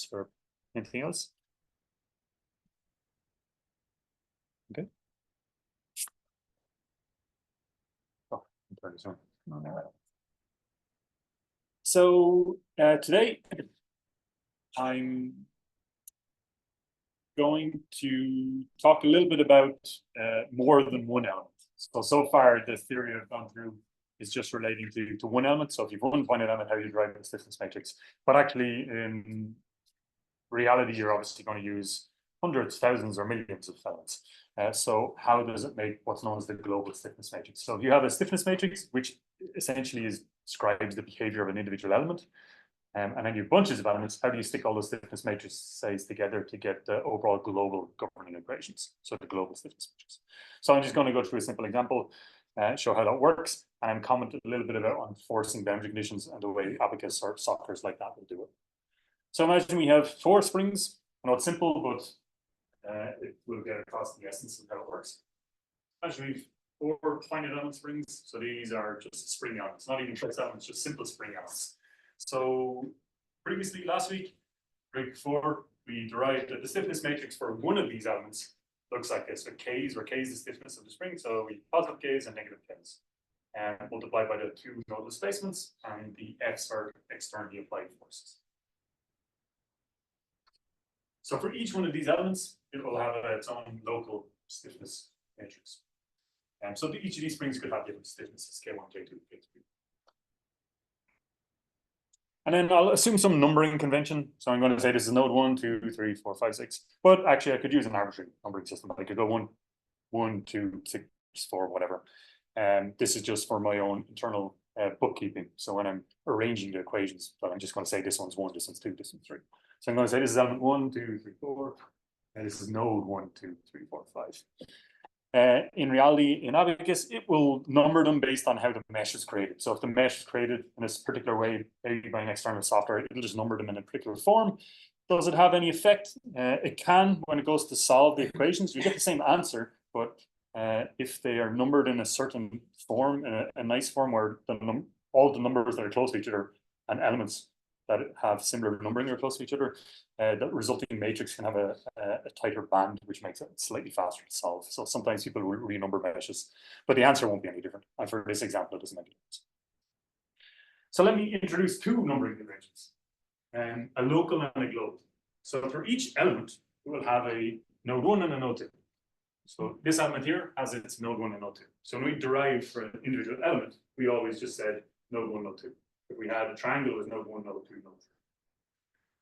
for anything else? Okay. Oh, turn this on. So today I'm going to talk a little bit about more than one element. So far, the theory I've gone through is just relating to one element. So if you've one finite element, how do you derive the stiffness matrix? But actually, in reality, you're obviously going to use hundreds, thousands, or millions of elements. So how does it make what's known as the global stiffness matrix? So if you have a stiffness matrix, which essentially describes the behavior of an individual element, and then you have bunches of elements, how do you stick all those stiffness matrices together to get the overall global governing equations? So the global stiffness matrix. So I'm just going to go through a simple example, show how that works, and comment a little bit about on forcing boundary conditions and the way abacus or softwares like that will do it. So imagine we have 4 springs. I know it's simple, but it will get across the essence of how it works. Imagine we have 4 finite element springs. So these are just spring elements, not even fixed elements, just simple spring elements. So previously, last week, right before, we derived that the stiffness matrix for one of these elements looks like this, with K's, where K is the stiffness of the spring. So we have positive K's and negative K's, and multiplied by the 2 nodal displacements, and the F's are externally applied forces. So for each one of these elements, it will have its own local stiffness matrix. And so each of these springs could have different stiffnesses, K1, K2, K3. And then I'll assume some numbering convention. So I'm going to say this is node 1, 2, 3, 4, 5, 6. But actually, I could use an arbitrary numbering system. I could go 1, 1, 2, 6, 4, whatever. And this is just for my own internal bookkeeping. So when I'm arranging the equations, I'm just going to say this one's 1, this one's 2, this one's 3. So I'm going to say this is element 1, 2, 3, 4. And this is node 1, 2, 3, 4, 5. In reality, in abacus, it will number them based on how the mesh is created. So if the mesh is created in this particular way, maybe by an external software, it'll just number them in a particular form. Does it have any effect? It can when it goes to solve the equations. You get the same answer, but if they are numbered in a certain form, in a nice form where all the numbers that are close to each other and elements that have similar numbering are close to each other, the resulting matrix can have a tighter band, which makes it slightly faster to solve. So sometimes people will renumber meshes, but the answer won't be any different. And for this example, it doesn't make a difference. So let me introduce 2 numbering conventions, a local and a global. So for each element, we will have a node 1 and a node 2. So this element here has its node 1 and node 2. So when we derive for an individual element, we always just said node 1, node 2. If we had a triangle with node 1, node 2, node 3.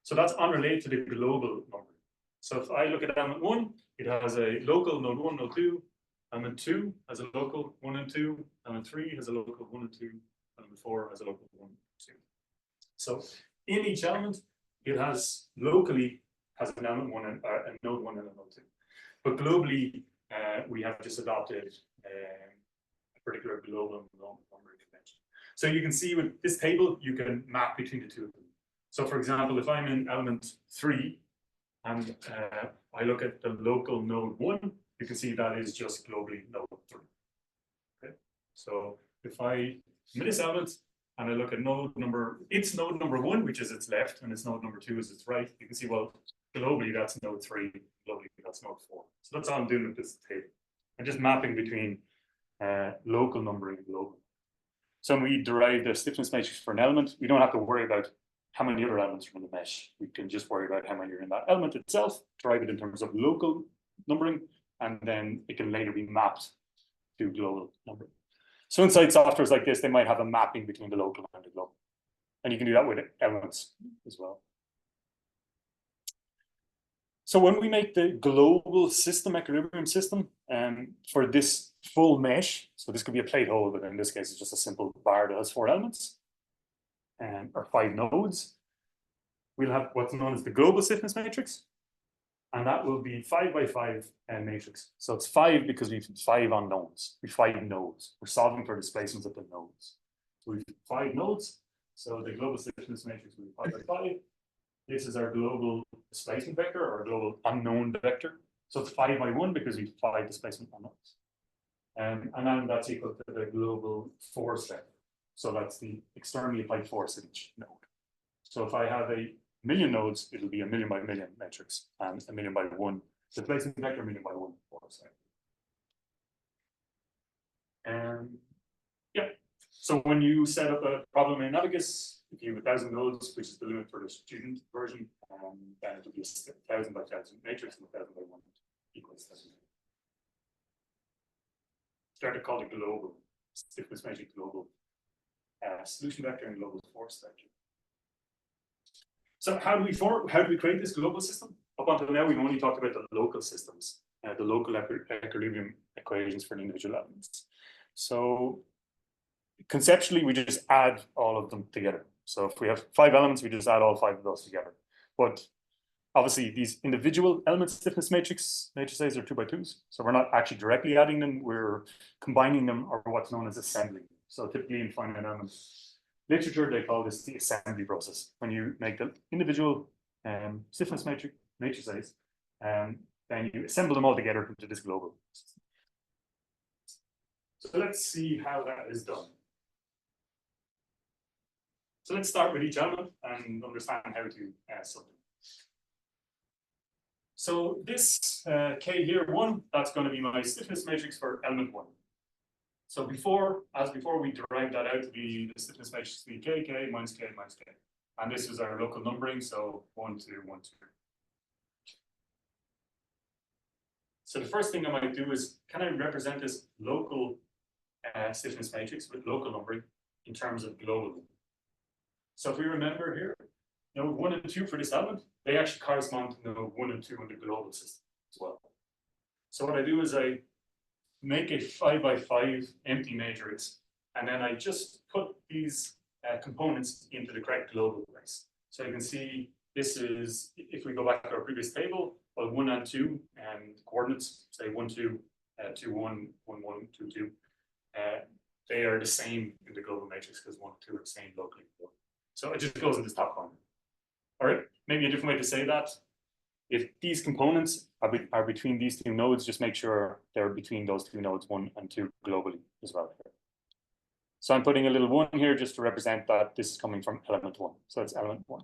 So that's unrelated to the global number. So if I look at element 1, it has a local node 1, node 2. Element 2 has a local 1 and 2. Element 3 has a local 1 and 2. Element 4 has a local 1 and 2. So in each element, it has locally has an element 1 and a node 1 and a node 2. But globally, we have just adopted a particular global numbering convention. So you can see with this table, you can map between the 2 of them. So for example, if I'm in element 3 and I look at the local node 1, you can see that is just globally node 3. Okay. So if I'm in this element and I look at its node number 1, which is its left, and its node number 2 is its right, you can see, well, globally that's node 3, globally that's node 4. So that's all I'm doing with this table. I'm just mapping between local numbering and global. So when we derive the stiffness matrix for an element, we don't have to worry about how many other elements are in the mesh. We can just worry about how many are in that element itself, derive it in terms of local numbering, and then it can later be mapped to global numbering. So inside softwares like this, they might have a mapping between the local and the global. And you can do that with elements as well. So when we make the global system, equilibrium system, for this full mesh, so this could be a plate hole, but in this case, it's just a simple bar that has 4 elements, or 5 nodes. We'll have what's known as the global stiffness matrix, and that will be 5 by 5 matrix. So it's 5 because we have 5 unknowns. We have 5 nodes. We're solving for displacements at the nodes. So we have 5 nodes. So the global stiffness matrix will be 5 by 5. This is our global displacement vector, or global unknown vector. So it's 5 by 1 because we have 5 displacement unknowns. And then that's equal to the global force vector. So that's the externally applied force at each node. So if I have a million nodes, it'll be a million by million matrix, and a million by one displacement vector, a million by one force vector. Yeah. So when you set up a problem in Navigus, if you have 1,000 nodes, which is the limit for the student version, then it will be a 1,000 by 1,000 matrix, and 1,000 by 1 equals 1,000. Started called a global stiffness metric, global solution vector, and global force vector. So how do we create this global system? Up until now, we've only talked about the local systems, the local equilibrium equations for the individual elements. So conceptually, we just add all of them together. So if we have 5 elements, we just add all 5 of those together. But obviously, these individual element stiffness matrices are 2 by 2s. So we're not actually directly adding them, we're combining them, or what's known as assembling. So typically in finite element literature, they call this the assembly process. When you make the individual stiffness matrices, then you assemble them all together into this global system. So let's see how that is done. So let's start with each element and understand how to sub them. So this K here, 1, that's going to be my stiffness matrix for element 1. So as before, we derived that out to be the stiffness matrix to be K minus K minus K. And this is our local numbering, so 1, 2, 1, 2. So the first thing I might do is, can I represent this local stiffness matrix with local numbering in terms of global? So if we remember here, node 1 and 2 for this element, they actually correspond to node 1 and 2 in the global system as well. So what I do is I make a 5 by 5 empty matrix, and then I just put these components into the correct global place. So you can see this is, if we go back to our previous table, well, 1 and 2 coordinates, say 1, 2, 2, 1, 1, 1, 2, 2. They are the same in the global matrix because 1 and 2 are the same locally. So it just goes in this top corner. All right, maybe a different way to say that. If these components are between these 2 nodes, just make sure they're between those 2 nodes, 1 and 2 globally as well. So I'm putting a little 1 here just to represent that this is coming from element 1. So it's element 1.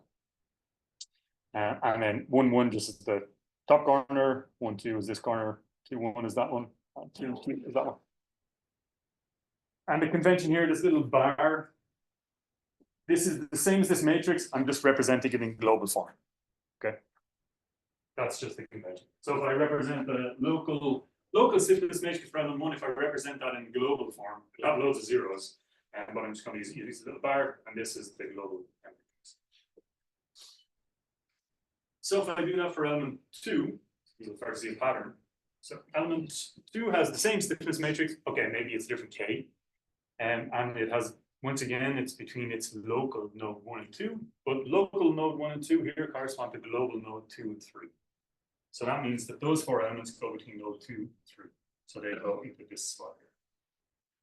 And then 1, 1 just is the top corner, 1, 2 is this corner, 2, 1 is that one, and 2, 3 is that one. And the convention here, this little bar, this is the same as this matrix. I'm just representing it in global form. Okay. That's just the convention. So if I represent the local stiffness matrix for element 1, if I represent that in global form, it'll have loads of zeros, but I'm just going to use a little bar, and this is the global matrix. So if I do that for element 2, you'll start to see a pattern. So element 2 has the same stiffness matrix. Okay, maybe it's different K, and it has, once again, it's between its local node 1 and 2, but local node 1 and 2 here correspond to global node 2 and 3. So that means that those 4 elements go between node 2 and 3. So they go into this slot here.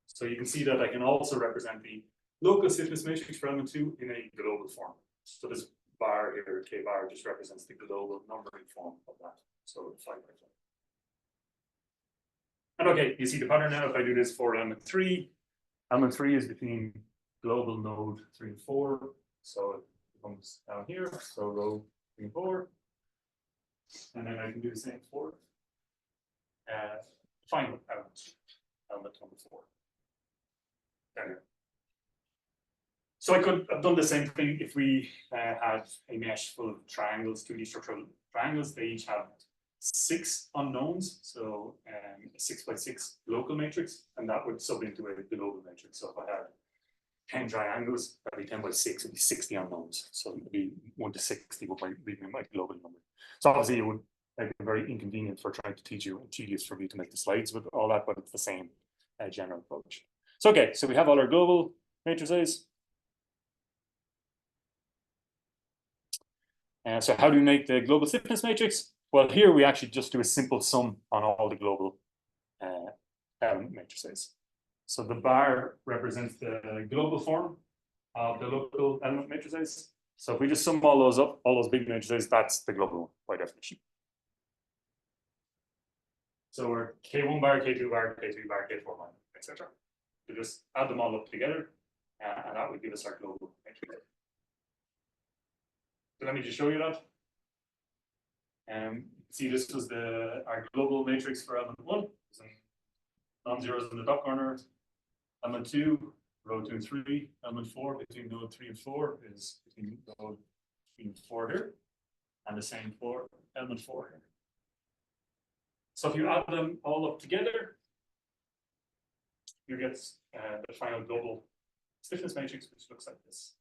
So you can see that I can also represent the local stiffness matrix for element 2 in a global form. So this bar here, K bar, just represents the global numbering form of that. So 5 by 5. And okay, you see the pattern now. If I do this for element 3 is between global node 3 and 4. So it comes down here. So row 3 and 4. And then I can do the same for final element number 4. There. So I could have done the same thing if we had a mesh full of triangles, 2D structural triangles. They each have 6 unknowns, so a 6 by 6 local matrix, and that would sub into a global matrix. So if I had 10 triangles, that'd be 10 by 6, it'd be 60 unknowns. So it'd be 1 to 60 would be my global number. So obviously it would be very inconvenient for trying to teach you and tedious for me to make the slides with all that, but it's the same general approach. So okay, so we have all our global matrices. So how do we make the global stiffness matrix? Well, here we actually just do a simple sum on all the global element matrices. So the bar represents the global form of the local element matrices. So if we just sum all those up, all those big matrices, that's the global one by definition. So we're K1 bar, K2 bar, K3 bar, K4 bar, etc. We just add them all up together, and that would give us our global matrix. So let me just show you that. See, this was our global matrix for element 1. Some non-zeros in the top corner. Element 2, row 2 and 3. Element 4, between node 3 and 4 is between node 3 and 4 here. And the same for element 4 here. So if you add them all up together, you get the final global stiffness matrix, which looks like this.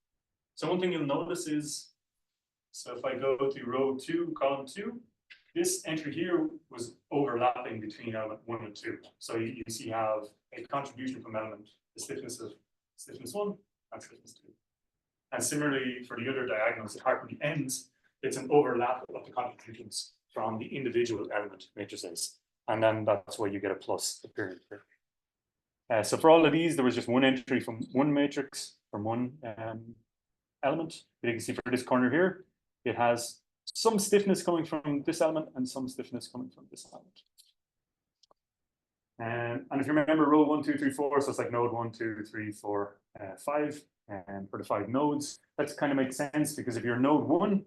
So one thing you'll notice is, so if I go to row 2, column 2, this entry here was overlapping between element 1 and 2. So you see you have a contribution from element, the stiffness of stiffness 1 and stiffness 2. And similarly for the other diagonals, apart from the ends, it's an overlap of the contributions from the individual element matrices. And then that's why you get a plus appearing here. So for all of these, there was just one entry from one matrix, from one element. But you can see for this corner here, it has some stiffness coming from this element and some stiffness coming from this element. And if you remember row 1, 2, 3, 4, so it's like node 1, 2, 3, 4, 5, and for the 5 nodes, that kind of makes sense because if you're node 1,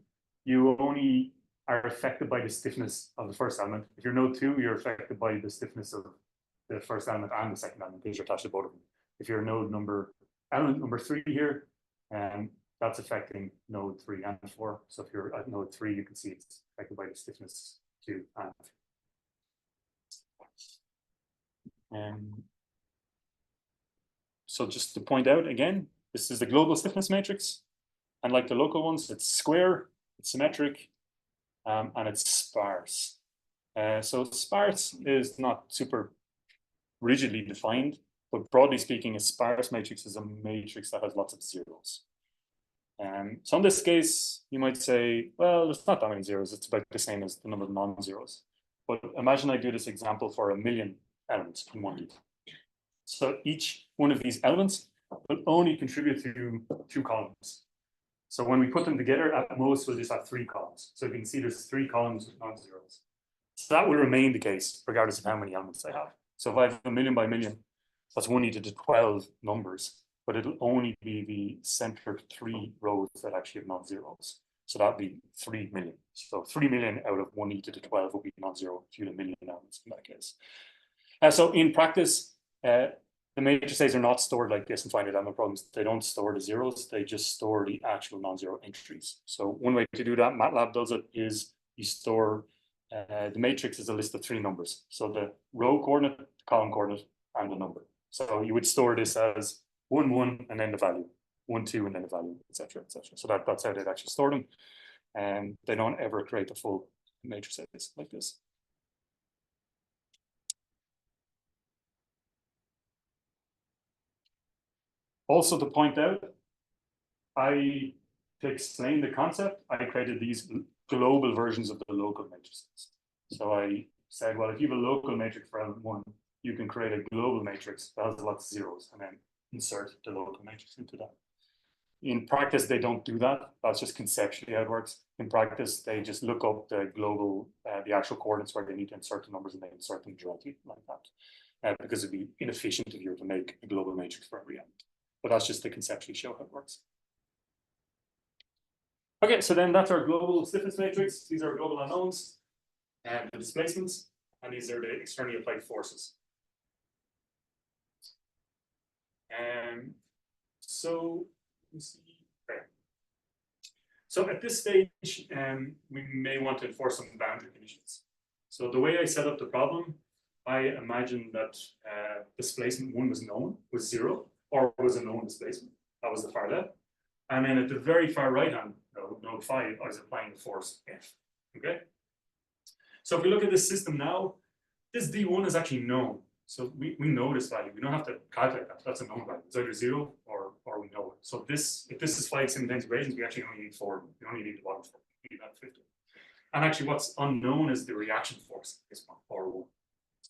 you only are affected by the stiffness of the first element. If you're node 2, you're affected by the stiffness of the first element and the second element because you're attached to both of them. If you're element number 3 here, that's affecting node 3 and 4. So if you're at node 3, you can see it's affected by the stiffness 2 and 3. So just to point out again, this is the global stiffness matrix. And like the local ones, it's square, it's symmetric, and it's sparse. So sparse is not super rigidly defined, but broadly speaking, a sparse matrix is a matrix that has lots of zeros. So in this case, you might say, well, there's not that many zeros. It's about the same as the number of non-zeros. But imagine I do this example for 1,000,000 elements in one loop. So each one of these elements will only contribute to 2 columns. So when we put them together, at most, we'll just have 3 columns. So you can see there's 3 columns with non-zeros. So that will remain the case, regardless of how many elements I have. So if I have 1,000,000 by 1,000,000, that's 1 to 12 numbers, but it'll only be the center 3 rows that actually have non-zeros. So that'd be 3,000,000. So 3,000,000 out of 1 to 12 will be non-zero if you have 1,000,000 elements in that case. So in practice, the matrices are not stored like this in finite element problems. They don't store the zeros, they just store the actual non-zero entries. So one way to do that, MATLAB does it, is you store the matrix is a list of 3 numbers. So the row coordinate, the column coordinate, and the number. So you would store this as 1, 1, and then the value, 1, 2, and then the value, etc., etc. So that's how they'd actually store them. And they don't ever create the full matrices like this. Also to point out, to explain the concept, I created these global versions of the local matrices. So I said, well, if you have a local matrix for element 1, you can create a global matrix that has lots of zeros and then insert the local matrix into that. In practice, they don't do that. That's just conceptually how it works. In practice, they just look up the global, the actual coordinates where they need to insert the numbers and they insert them directly like that. Because it'd be inefficient if you were to make a global matrix for every element. But that's just to conceptually show how it works. Okay, so then that's our global stiffness matrix. These are global unknowns and the displacements, and these are the externally applied forces. So let's see. Okay. So at this stage, we may want to enforce some boundary conditions. So the way I set up the problem, I imagined that displacement 1 was known, was 0, or was a known displacement. That was the far left. And then at the very far right hand node 5, I was applying the force F. Okay. So if we look at this system now, this D1 is actually known. So we know this value. We don't have to calculate that. That's a known value. It's either 0 or we know it. So if this is 5 simultaneous equations, we actually only need 4. We only need the bottom 4. We need that 50. And actually, what's unknown is the reaction force. This one, R1.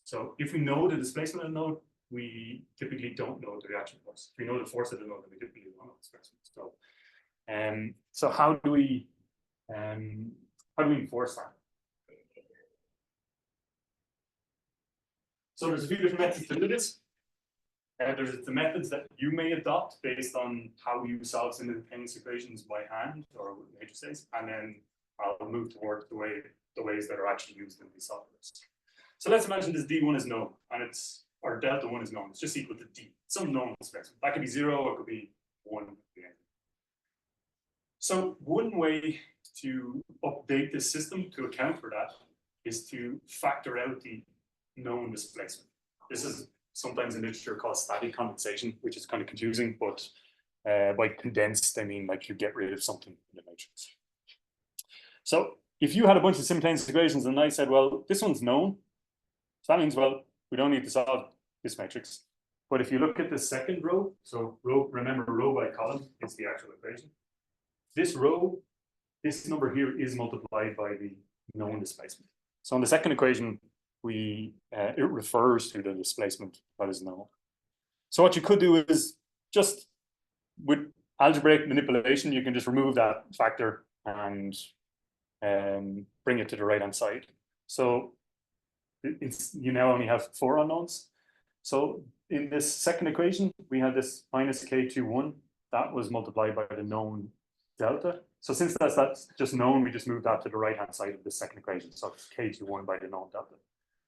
So if we know the displacement of the node, we typically don't know the reaction force. If we know the force of the node, then we typically don't know the displacement. So how do we enforce that? So there's a few different methods to do this. There's the methods that you may adopt based on how you solve simultaneous equations by hand or with matrices, and then I'll move towards the ways that are actually used in these softwares. So let's imagine this D1 is known, and or delta 1 is known. It's just equal to D, some known displacement. That could be 0, or it could be 1. So one way to update this system to account for that is to factor out the known displacement. This is sometimes in literature called static condensation, which is kind of confusing, but by condensed, I mean like you get rid of something in the matrix. So if you had a bunch of simultaneous equations and I said, well, this one's known, so that means, well, we don't need to solve this matrix. But if you look at the second row, so remember row by column is the actual equation. This row, this number here is multiplied by the known displacement. So in the second equation, it refers to the displacement that is known. So what you could do is just with algebraic manipulation, you can just remove that factor and bring it to the right-hand side. So you now only have 4 unknowns. So in this second equation, we had this minus k21. That was multiplied by the known delta. So since that's just known, we just moved that to the right-hand side of the second equation. So it's k21 by the known delta.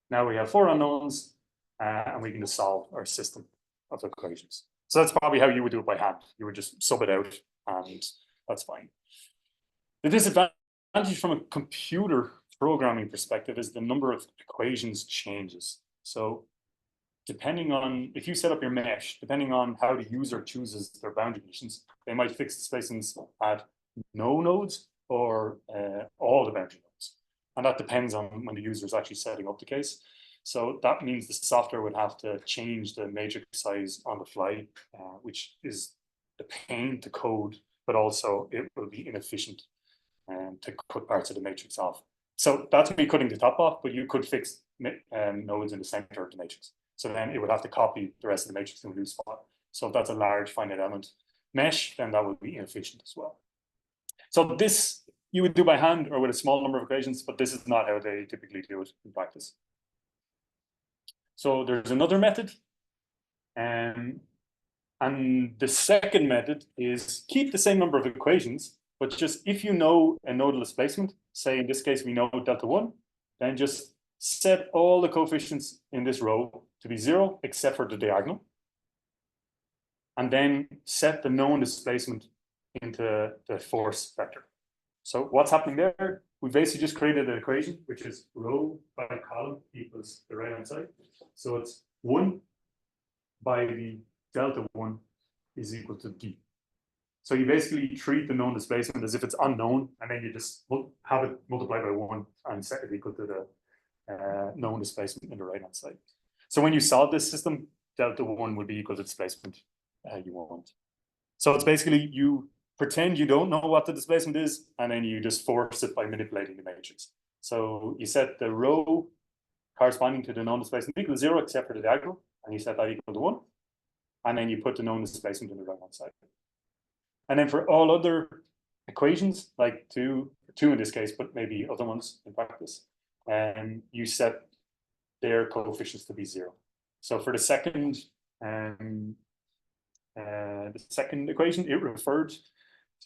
Now we have 4 unknowns, and we can just solve our system of equations. So that's probably how you would do it by hand. You would just sub it out, and that's fine. The disadvantage from a computer programming perspective is the number of equations changes. So depending on, if you set up your mesh, depending on how the user chooses their boundary conditions, they might fix displacements at no nodes or all the boundary nodes. And that depends on when the user is actually setting up the case. So that means the software would have to change the matrix size on the fly, which is a pain to code, but also it will be inefficient to cut parts of the matrix off. So that's me cutting the top off, but you could fix nodes in the center of the matrix. So then it would have to copy the rest of the matrix in a new spot. So if that's a large finite element mesh, then that would be inefficient as well. So this you would do by hand or with a small number of equations, but this is not how they typically do it in practice. So there's another method. And the second method is keep the same number of equations, but just if you know a nodal displacement, say in this case we know delta 1, then just set all the coefficients in this row to be 0 except for the diagonal. And then set the known displacement into the force vector. So what's happening there? We basically just created an equation, which is row by column equals the right-hand side. So it's 1 by the delta 1 is equal to d. So you basically treat the known displacement as if it's unknown, and then you just have it multiplied by 1 and set it equal to the known displacement in the right-hand side. So when you solve this system, delta 1 would be equal to displacement you want. So it's basically you pretend you don't know what the displacement is, and then you just force it by manipulating the matrix. So you set the row corresponding to the known displacement equal to 0 except for the diagonal, and you set that equal to 1, and then you put the known displacement in the right-hand side. And then for all other equations, like two in this case, but maybe other ones in practice, you set their coefficients to be 0. So for the second equation, it referred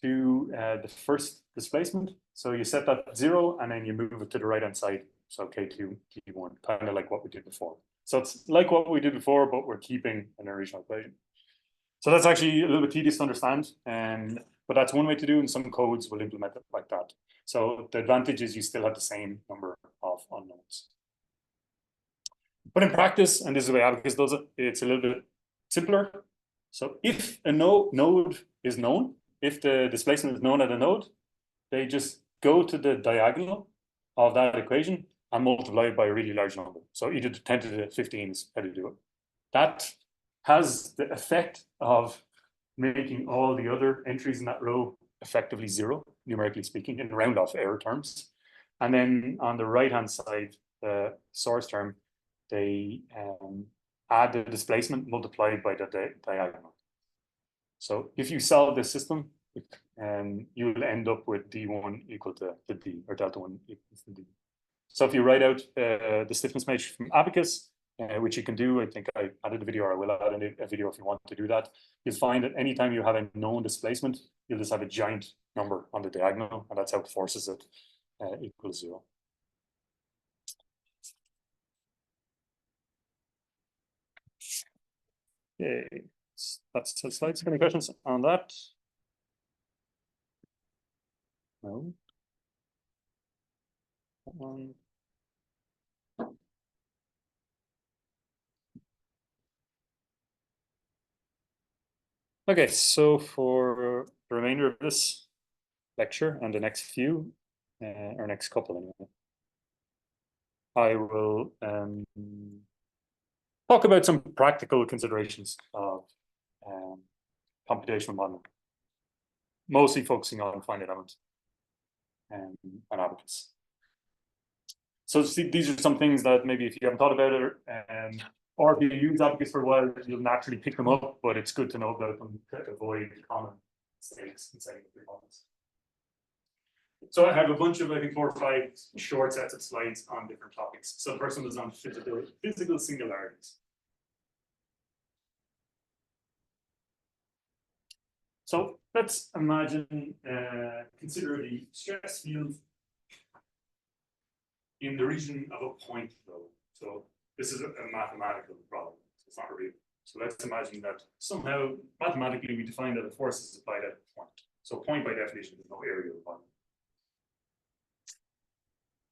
to the first displacement. So you set that 0, and then you move it to the right-hand side. So K2, T1, kind of like what we did before. So it's like what we did before, but we're keeping an original equation. So that's actually a little bit tedious to understand, but that's one way to do, and some codes will implement it like that. So the advantage is you still have the same number of unknowns. But in practice, and this is the way Abacus does it, it's a little bit simpler. So if a node is known, if the displacement is known at a node, they just go to the diagonal of that equation and multiply it by a really large number. So either 10 to the 15 is how to do it. That has the effect of making all the other entries in that row effectively 0, numerically speaking, in round-off error terms. And then on the right-hand side, the source term, they add the displacement multiplied by the diagonal. So if you solve this system, you'll end up with D1 equal to D, or delta 1 equals to D. So if you write out the stiffness matrix from Abacus, which you can do. I think I added a video, or I will add a video if you want to do that. You'll find that anytime you have a known displacement, you'll just have a giant number on the diagonal, and that's how it forces it equals 0. Okay, that's the slides. Any questions on that? No. Okay, so for the remainder of this lecture and the next few, or next couple anyway, I will talk about some practical considerations of computational modeling, mostly focusing on finite element and abacus. So these are some things that maybe if you haven't thought about it, or if you use abacus for a while, you'll naturally pick them up, but it's good to know about them to avoid common mistakes in setting up your models. So I have a bunch of, I think, 4 or 5 short sets of slides on different topics. So the first one is on physical singularities. So let's imagine, consider the stress field in the region of a point load. So this is a mathematical problem. It's not real. So let's imagine that somehow mathematically we define that a force is applied at a point. So point by definition is no area of the body.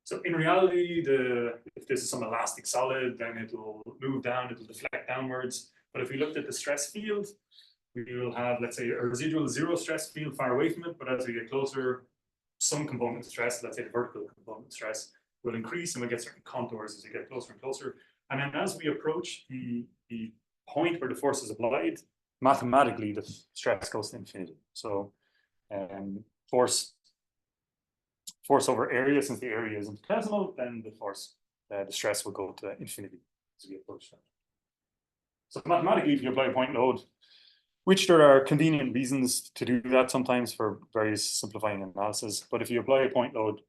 So in reality, if this is some elastic solid, then it will move down, it will deflect downwards. But if we looked at the stress field, we will have, let's say, a residual 0 stress field far away from it. But as we get closer, some component stress, let's say the vertical component stress, will increase, and we'll get certain contours as we get closer and closer. And then as we approach the point where the force is applied, mathematically the stress goes to infinity. So force over area, since the area is infinitesimal, then the stress will go to infinity as we approach that. So mathematically, if you apply a point load, which there are convenient reasons to do that sometimes for various simplifying analysis, but if you apply a point load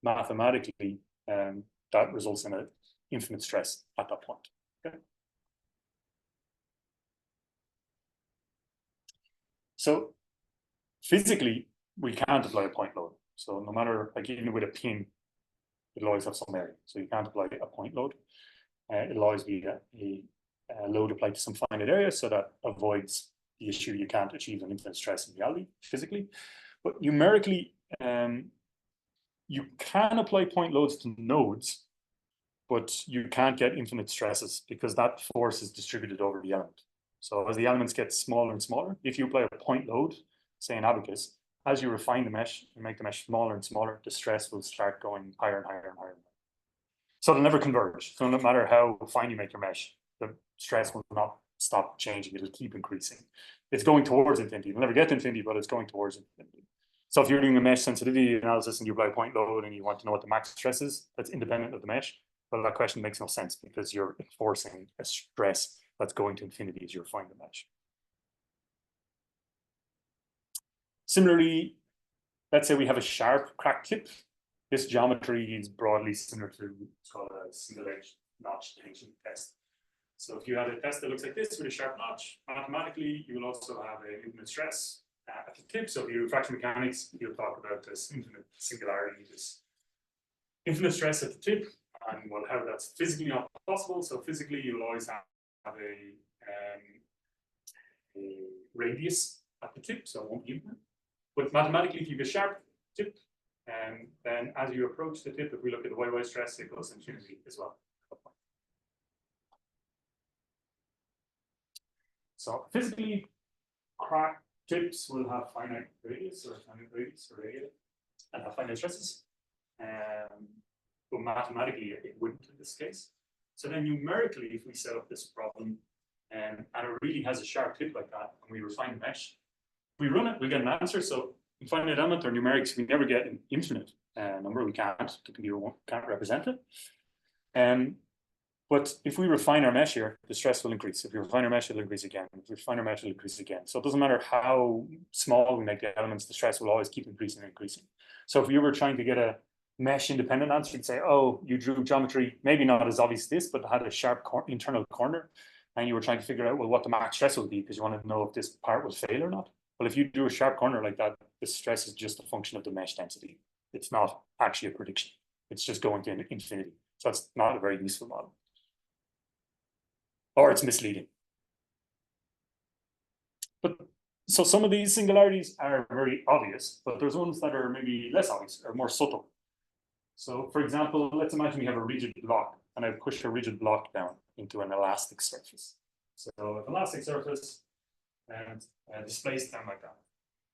mathematically, that results in an infinite stress at that point. Okay. So physically, we can't apply a point load. So no matter, like even with a pin, it'll always have some area. So you can't apply a point load. It'll always be a load applied to some finite area, so that avoids the issue you can't achieve an infinite stress in reality, physically. But numerically, you can apply point loads to nodes, but you can't get infinite stresses because that force is distributed over the element. So as the elements get smaller and smaller, if you apply a point load, say in abacus, as you refine the mesh and make the mesh smaller and smaller, the stress will start going higher and higher and higher. So it'll never converge. So no matter how fine you make your mesh, the stress will not stop changing. It'll keep increasing. It's going towards infinity. It'll never get to infinity, but it's going towards infinity. So if you're doing a mesh sensitivity analysis and you apply a point load and you want to know what the max stress is, that's independent of the mesh, well, that question makes no sense because you're enforcing a stress that's going to infinity as you refine the mesh. Similarly, let's say we have a sharp crack tip. This geometry is broadly similar to what's called a singularity notch tension test. So if you had a test that looks like this with a sharp notch, mathematically, you will also have an infinite stress at the tip. So if you do fractional mechanics, you'll talk about this infinite singularity, this infinite stress at the tip, and how that's physically not possible. So physically, you'll always have a radius at the tip, so it won't be infinite. But mathematically, if you have a sharp tip, then as you approach the tip, if we look at the y stress, it goes infinity as well. So physically, crack tips will have finite radius or area and have finite stresses. But mathematically, it wouldn't in this case. So then numerically, if we set up this problem and it really has a sharp tip like that, and we refine the mesh, we run it, we get an answer. So in finite element or numerics, we never get an infinite number. We can't. The computer can't represent it. But if we refine our mesh here, the stress will increase. If we refine our mesh, it'll increase again. If we refine our mesh, it'll increase again. So it doesn't matter how small we make the elements, the stress will always keep increasing and increasing. So if you were trying to get a mesh independent answer. You'd say, oh, you drew geometry, maybe not as obvious as this, but had a sharp internal corner, and you were trying to figure out, well, what the max stress would be, because you wanted to know if this part would fail or not. Well, if you do a sharp corner like that, the stress is just a function of the mesh density. It's not actually a prediction. It's just going to infinity. So it's not a very useful model. Or it's misleading. But so some of these singularities are very obvious, but there's ones that are maybe less obvious or more subtle. So for example, let's imagine we have a rigid block, and I push a rigid block down into an elastic surface. So an elastic surface and displaced down like that.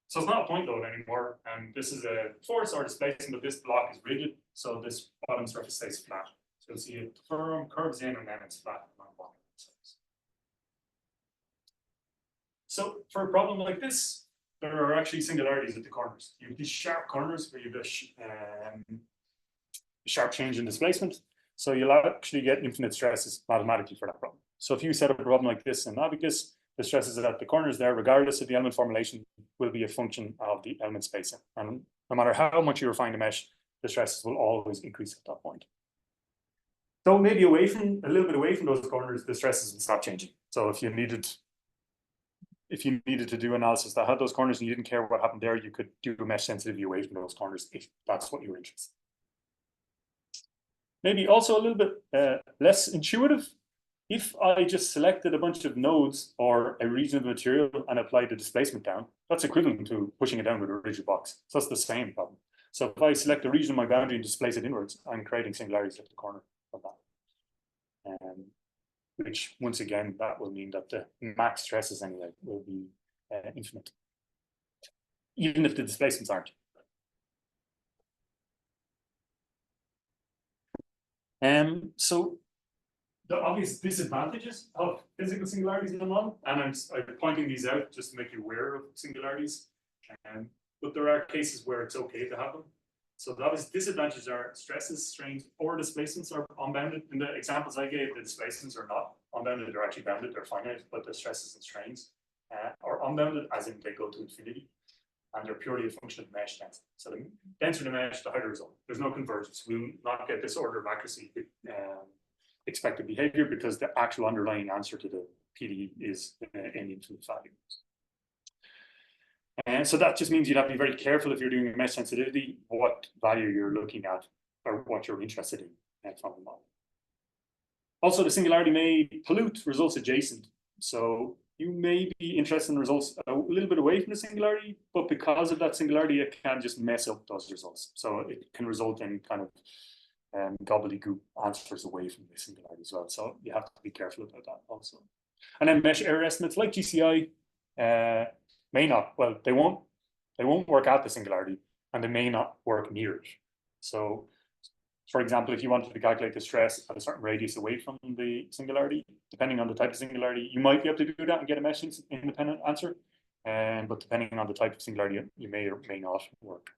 So it's not a point load anymore, and this is a force or displacement, but this block is rigid, so this bottom surface stays flat. So you'll see it firm, curves in, and then it's flat on the bottom surface. So for a problem like this, there are actually singularities at the corners. You have these sharp corners where you have a sharp change in displacement. So you'll actually get infinite stresses mathematically for that problem. So if you set up a problem like this in Abacus, the stresses at the corners there, regardless of the element formulation, will be a function of the element spacing. And no matter how much you refine the mesh, the stresses will always increase at that point. So maybe a little bit away from those corners, the stresses will stop changing. So if you needed to do analysis that had those corners and you didn't care what happened there, you could do a mesh sensitivity away from those corners if that's what you were interested in. Maybe also a little bit less intuitive. If I just selected a bunch of nodes or a region of the material and applied the displacement down, that's equivalent to pushing it down with a rigid box. So that's the same problem. So if I select a region of my boundary and displace it inwards, I'm creating singularities at the corner of that. Which, once again, that will mean that the max stresses anyway will be infinite, even if the displacements aren't. So the obvious disadvantages of physical singularities in the model, and I'm pointing these out just to make you aware of singularities, but there are cases where it's okay to have them. So the obvious disadvantages are stresses, strains, or displacements are unbounded. In the examples I gave, the displacements are not unbounded, they're actually bounded, they're finite, but the stresses and strains are unbounded, as in they go to infinity, and they're purely a function of mesh density. So the denser the mesh, the higher the result. There's no convergence. We will not get this order of accuracy expected behavior because the actual underlying answer to the PD is an infinite value. And so that just means you'd have to be very careful if you're doing a mesh sensitivity, what value you're looking at or what you're interested in from the model. Also, the singularity may pollute results adjacent. So you may be interested in results a little bit away from the singularity, but because of that singularity, it can just mess up those results. So it can result in kind of gobbledygook answers away from the singularity as well. So you have to be careful about that also. And then mesh error estimates like GCI may not, well, they won't work at the singularity, and they may not work near it. So, for example, if you wanted to calculate the stress at a certain radius away from the singularity, depending on the type of singularity, you might be able to do that and get a mesh independent answer. But depending on the type of singularity, you may or may not work.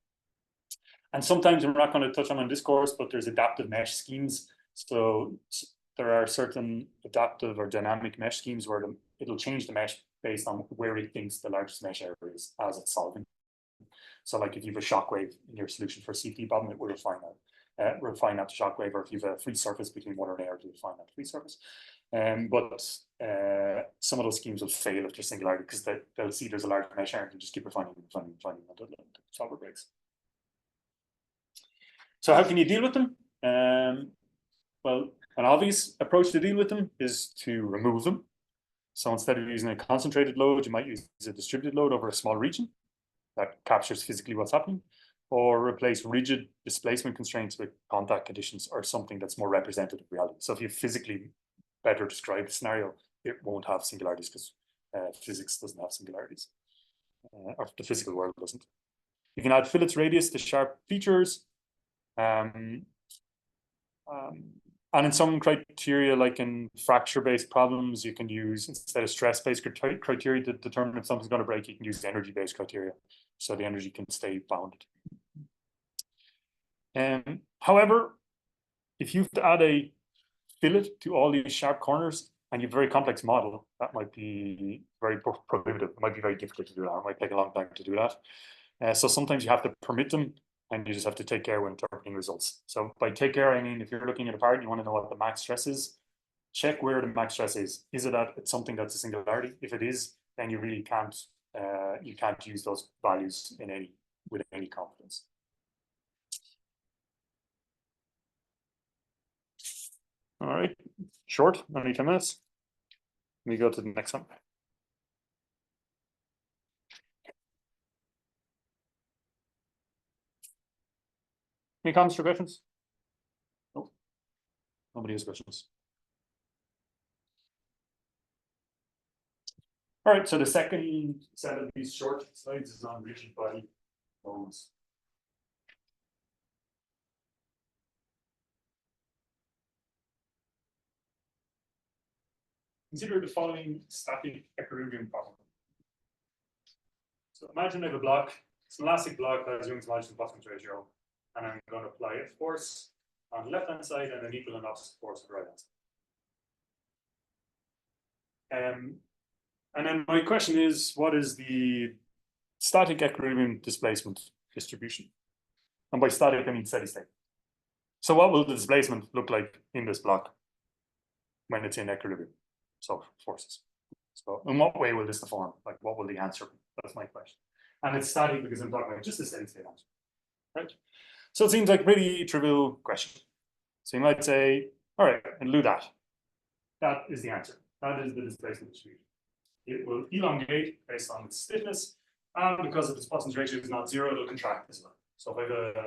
And sometimes we're not going to touch on in this course, but there's adaptive mesh schemes. So there are certain adaptive or dynamic mesh schemes where it'll change the mesh based on where it thinks the largest mesh error is as it's solving. So like if you have a shock wave in your solution for a CT problem, it will refine that to shock wave, or if you have a free surface between water and air, to refine that free surface. But some of those schemes will fail if there's singularity because they'll see there's a large mesh error and just keep refining until the solver breaks. So how can you deal with them? Well, an obvious approach to deal with them is to remove them. So instead of using a concentrated load, you might use a distributed load over a small region that captures physically what's happening, or replace rigid displacement constraints with contact conditions or something that's more representative of reality. So if you physically better describe the scenario, it won't have singularities because physics doesn't have singularities, or the physical world doesn't. You can add fillets radius to sharp features. And in some criteria, like in fracture-based problems, you can use, instead of stress-based criteria to determine if something's going to break, you can use energy-based criteria, so the energy can stay bounded. However, if you have to add a fillet to all these sharp corners and you have a very complex model, that might be very prohibitive. It might be very difficult to do that. It might take a long time to do that. So sometimes you have to permit them and you just have to take care when interpreting results. So by take care, I mean, if you're looking at a part, you want to know what the max stress is, check where the max stress is. Is it at something that's a singularity? If it is, then you really can't, you can't use those values with any confidence. All right, short, only 10 minutes. We go to the next one. Any comments or questions? No. Nobody has questions. All right, so the second set of these short slides is on rigid body bones. Consider the following static equilibrium problem. So imagine I have a block, it's an elastic block that has Young's modulus Boltzmann ratio, and I'm going to apply a force on the left-hand side and an equal and opposite force on the right-hand side. And then my question is, what is the static equilibrium displacement distribution? And by static, I mean steady state. So what will the displacement look like in this block when it's in equilibrium? So forces. So in what way will this deform? Like, what will the answer be? That's my question. And it's static because I'm talking about just a steady state answer, right? So it seems like a pretty trivial question. So you might say, all right, and do that. That is the answer. That is the displacement distribution. It will elongate based on its stiffness, and because of its Boltzmann ratio is not zero, it'll contract as well. So if I have a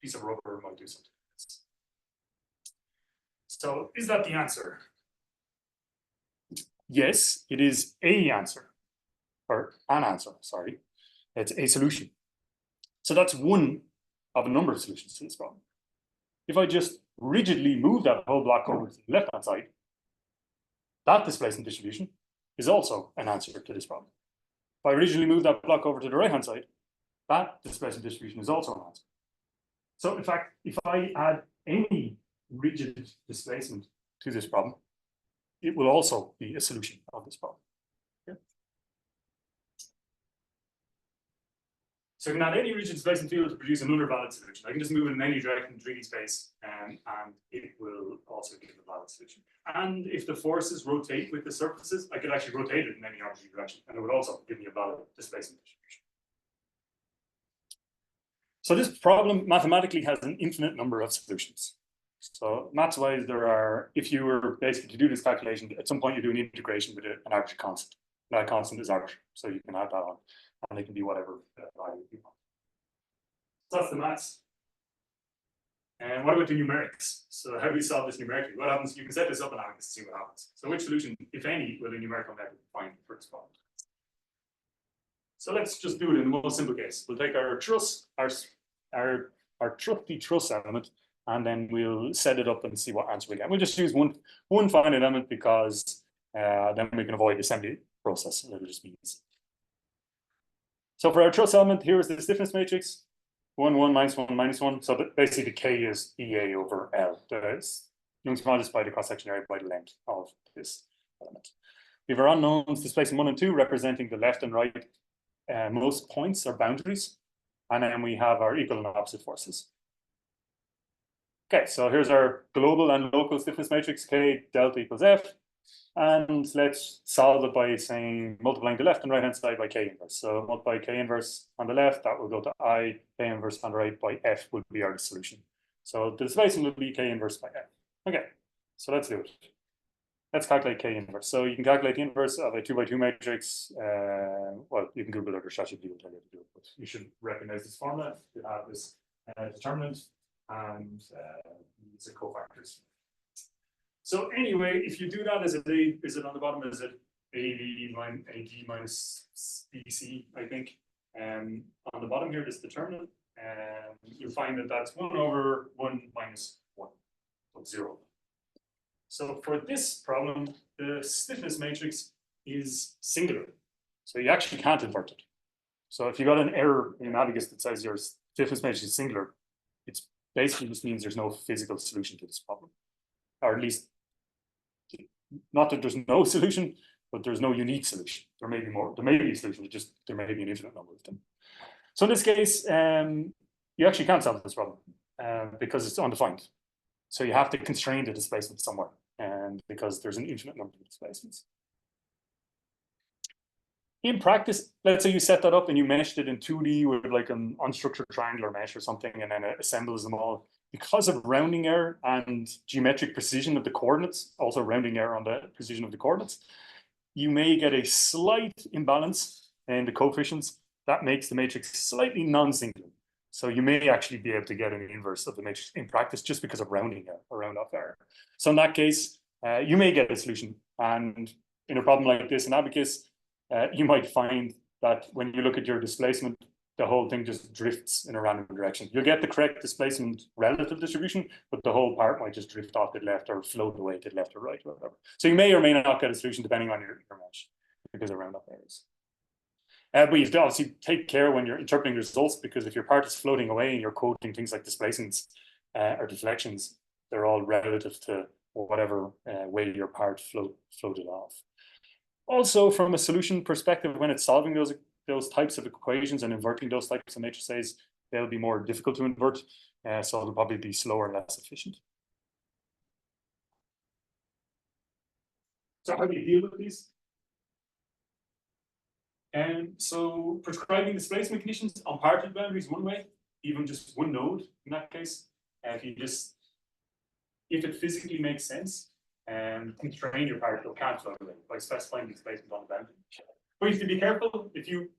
piece of rubber, it might do something like this. So is that the answer? Yes, it is a answer, or an answer, sorry. It's a solution. So that's one of a number of solutions to this problem. If I just rigidly move that whole block over to the left-hand side, that displacement distribution is also an answer to this problem. If I rigidly move that block over to the right-hand side, that displacement distribution is also an answer. So in fact, if I add any rigid displacement to this problem, it will also be a solution of this problem. Okay. So I can add any rigid displacement field to produce another valid solution. I can just move it in any direction in 3D space, and it will also give a valid solution. And if the forces rotate with the surfaces, I could actually rotate it in any arbitrary direction, and it would also give me a valid displacement distribution. So this problem mathematically has an infinite number of solutions. So maths-wise, there are, if you were basically to do this calculation, at some point you do an integration with an arbitrary constant. That constant is arbitrary, so you can add that on, and it can be whatever value you want. So that's the maths. And what about the numerics? So how do we solve this numerically? What happens? You can set this up and see what happens. So which solution, if any, will a numerical method find for this problem? So let's just do it in the most simple case. We'll take our truss, our trusty truss element, and then we'll set it up and see what answer we get. We'll just use one finite element because then we can avoid the assembly process, and it'll just be easy. So for our truss element, here is the stiffness matrix, 1, 1, -1, -1. So basically the K is EA over L. Young's modulus by the cross-section area by the length of this element. We have our unknowns displacement 1 and 2 representing the left and right most points or boundaries. And then we have our equal and opposite forces. Okay, so here's our global and local stiffness matrix, K delta equals F. And let's solve it by saying multiplying the left and right hand side by K inverse. So multiply K inverse on the left, that will go to I, K inverse on the right by F will be our solution. So the displacement will be K inverse by F. Okay, so let's do it. Let's calculate K inverse. So you can calculate the inverse of a 2 by 2 matrix. Well, you can Google it or ChatGPT will tell you to do it, but you should recognize this formula. You have this determinant and these are cofactors. So anyway, if you do that, is it on the bottom? Is it AD minus BC, I think? On the bottom here, this determinant, you'll find that that's 1 over 1 minus 1, so 0. So for this problem, the stiffness matrix is singular. So you actually can't invert it. So if you got an error in Navigus that says your stiffness matrix is singular, it's basically just means there's no physical solution to this problem. Or at least, not that there's no solution, but there's no unique solution. There may be more. There may be a solution, just there may be an infinite number of them. So in this case, you actually can't solve this problem because it's undefined. So you have to constrain the displacement somewhere, and because there's an infinite number of displacements. In practice, let's say you set that up and you meshed it in 2D with like an unstructured triangular mesh or something, and then it assembles them all. Because of rounding error and geometric precision of the coordinates, also rounding error on the precision of the coordinates, you may get a slight imbalance in the coefficients that makes the matrix slightly non-singular. So you may actually be able to get an inverse of the matrix in practice just because of rounding error or round off error. So in that case, you may get a solution. And in a problem like this in Abacus, you might find that when you look at your displacement, the whole thing just drifts in a random direction. You'll get the correct displacement relative distribution, but the whole part might just drift off to the left or float away to the left or right or whatever. So you may or may not get a solution depending on your mesh because of round off errors. But you have to obviously take care when you're interpreting results, because if your part is floating away and you're quoting things like displacements or deflections, they're all relative to whatever way your part floated off. Also, from a solution perspective, when it's solving those types of equations and inverting those types of matrices, they'll be more difficult to invert, so it'll probably be slower and less efficient. So how do you deal with these? And so prescribing displacement conditions on partial boundaries one way, even just one node in that case, if it physically makes sense, constrain your particle cancel by specifying displacement on the boundary. But you have to be careful if you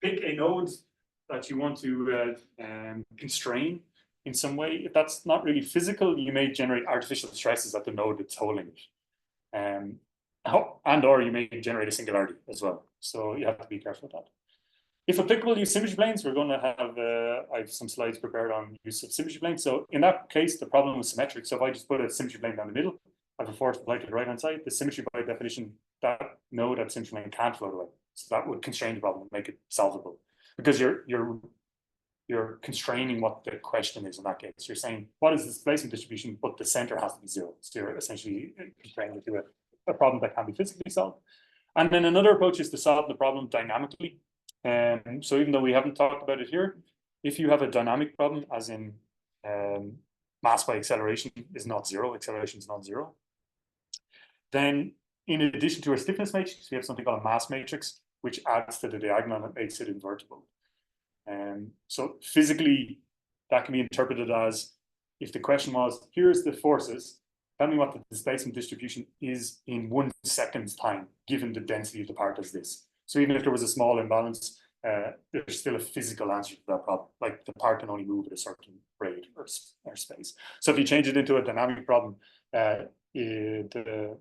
pick a node that you want to constrain in some way. If that's not really physical, you may generate artificial stresses at the node that's holding it. And or you may generate a singularity as well. So you have to be careful with that. If applicable, use symmetry planes. We're going to have, I have some slides prepared on use of symmetry planes. So in that case, the problem is symmetric. So if I just put a symmetry plane down the middle, I have a force applied to the right-hand side. The symmetry by definition, that node at symmetry plane can't float away. So that would constrain the problem and make it solvable. Because you're constraining what the question is in that case. You're saying, what is the displacement distribution, but the center has to be zero. So you're essentially constraining it to a problem that can be physically solved. And then another approach is to solve the problem dynamically. So even though we haven't talked about it here, if you have a dynamic problem, as in mass by acceleration is not zero, acceleration is not zero, then in addition to a stiffness matrix, we have something called a mass matrix, which adds to the diagonal and makes it invertible. So physically, that can be interpreted as, if the question was, here's the forces, tell me what the displacement distribution is in 1 second's time, given the density of the part as this. So even if there was a small imbalance, there's still a physical answer to that problem. Like the part can only move at a certain rate or space. So if you change it into a dynamic problem, the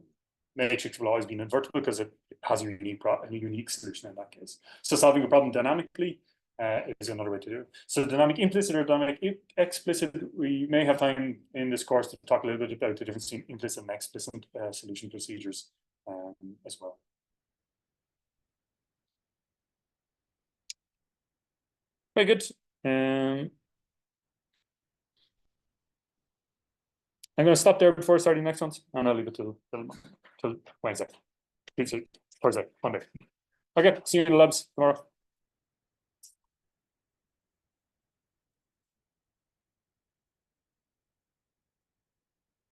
matrix will always be invertible because it has a unique solution in that case. So solving a problem dynamically is another way to do it. So dynamic implicit or dynamic explicit, we may have time in this course to talk a little bit about the difference between implicit and explicit solution procedures as well. Very good. I'm going to stop there before starting the next ones, and I'll leave it till Wednesday. Thursday, Monday. Okay, see you in the labs tomorrow.